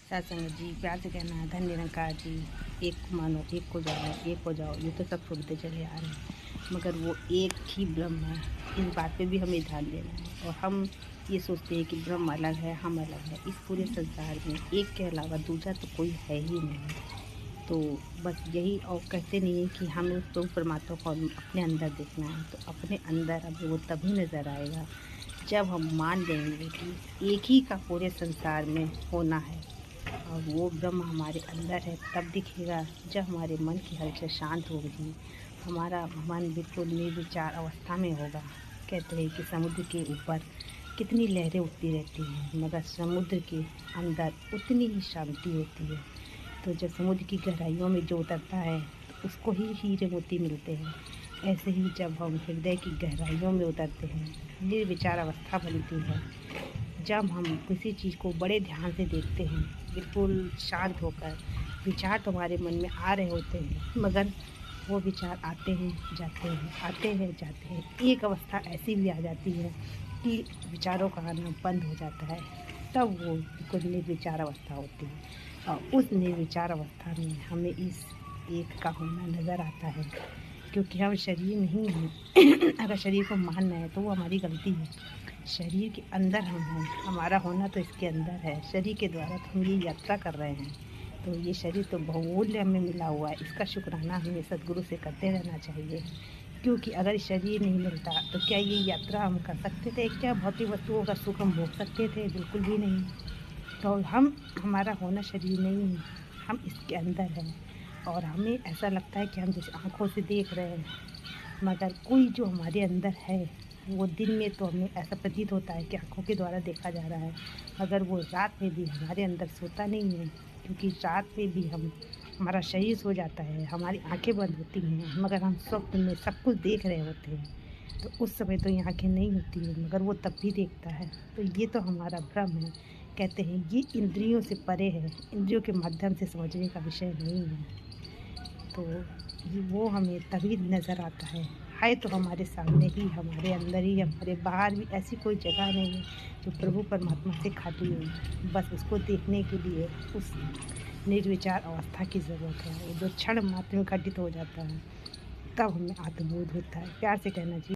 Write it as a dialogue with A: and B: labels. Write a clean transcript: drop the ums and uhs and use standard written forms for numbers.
A: सत्संग जी, प्यार से कहना है धन निरंकार जी, एक को मानो, एक को जानो, एक हो जाओ, ये तो सब सुनते चले आ रहे हैं। मगर वो एक ही ब्रह्म है, इस बात पे भी हमें ध्यान देना है। और हम ये सोचते हैं कि ब्रह्म अलग है, हम अलग है। इस पूरे संसार में एक के अलावा दूसरा तो कोई है ही नहीं। तो बस यही, और कहते नहीं है कि हमें उस प्रभु परमात्मा को अपने अंदर देखना है। तो अपने अंदर हमें वो तभी नज़र आएगा जब हम मान लेंगे कि एक ही का पूरे संसार में होना है, और वो ब्रह्म हमारे अंदर है। तब दिखेगा जब हमारे मन की हलचल शांत होगी, हमारा मन बिल्कुल निर्विचार अवस्था में होगा। कहते हैं कि समुद्र के ऊपर कितनी लहरें उठती रहती हैं, मगर समुद्र के अंदर उतनी ही शांति होती है। तो जब समुद्र की गहराइयों में जो उतरता है तो उसको ही हीरे मोती मिलते हैं। ऐसे ही जब हम हृदय की गहराइयों में उतरते हैं, निर्विचार अवस्था बनती है। जब हम किसी चीज़ को बड़े ध्यान से देखते हैं, बिल्कुल शांत होकर, विचार तो हमारे मन में आ रहे होते हैं, मगर वो विचार आते हैं जाते हैं, आते हैं जाते हैं। एक अवस्था ऐसी भी आ जाती है कि विचारों का आना बंद हो जाता है, तब वो बिल्कुल निर्विचार अवस्था होती है। और उस निर्विचार अवस्था में हमें इस एक का होना नज़र आता है, क्योंकि हम शरीर नहीं हैं। अगर शरीर को मानना है तो वो हमारी गलती है। शरीर के अंदर हम हैं, हमारा होना तो इसके अंदर है। शरीर के द्वारा तो हम ये यात्रा कर रहे हैं। तो ये शरीर तो बहुमूल्य हमें मिला हुआ है, इसका शुक्राना हमें सद्गुरु से करते रहना चाहिए। क्योंकि अगर शरीर नहीं मिलता तो क्या ये यात्रा हम कर सकते थे? क्या भौतिक वस्तुओं का सुख हम भोग सकते थे? बिल्कुल भी नहीं। तो हमारा होना शरीर नहीं है, हम इसके अंदर हैं। और हमें ऐसा लगता है कि हम जैसे आँखों से देख रहे हैं, मगर कोई जो हमारे अंदर है, वो दिन में तो हमें ऐसा प्रतीत होता है कि आँखों के द्वारा देखा जा रहा है, मगर वो रात में भी हमारे अंदर सोता नहीं है। क्योंकि रात में भी हमारा शरीर सो जाता है, हमारी आँखें बंद होती हैं, मगर हम स्वप्न में सब कुछ देख रहे होते हैं। तो उस समय तो ये आँखें नहीं होती हैं, मगर वो तब भी देखता है। तो ये तो हमारा भ्रम है। कहते हैं ये इंद्रियों से परे है, इंद्रियों के माध्यम से समझने का विषय नहीं है। तो वो हमें तभी नज़र आता है तो हमारे सामने ही, हमारे अंदर ही, हमारे बाहर भी ऐसी कोई जगह नहीं है जो प्रभु परमात्मा से खाली हो। बस उसको देखने के लिए उस निर्विचार अवस्था की ज़रूरत है। वो जो क्षण मात्र में घटित हो जाता है, तब हमें आत्मबोध होता है। प्यार से कहना चाहिए।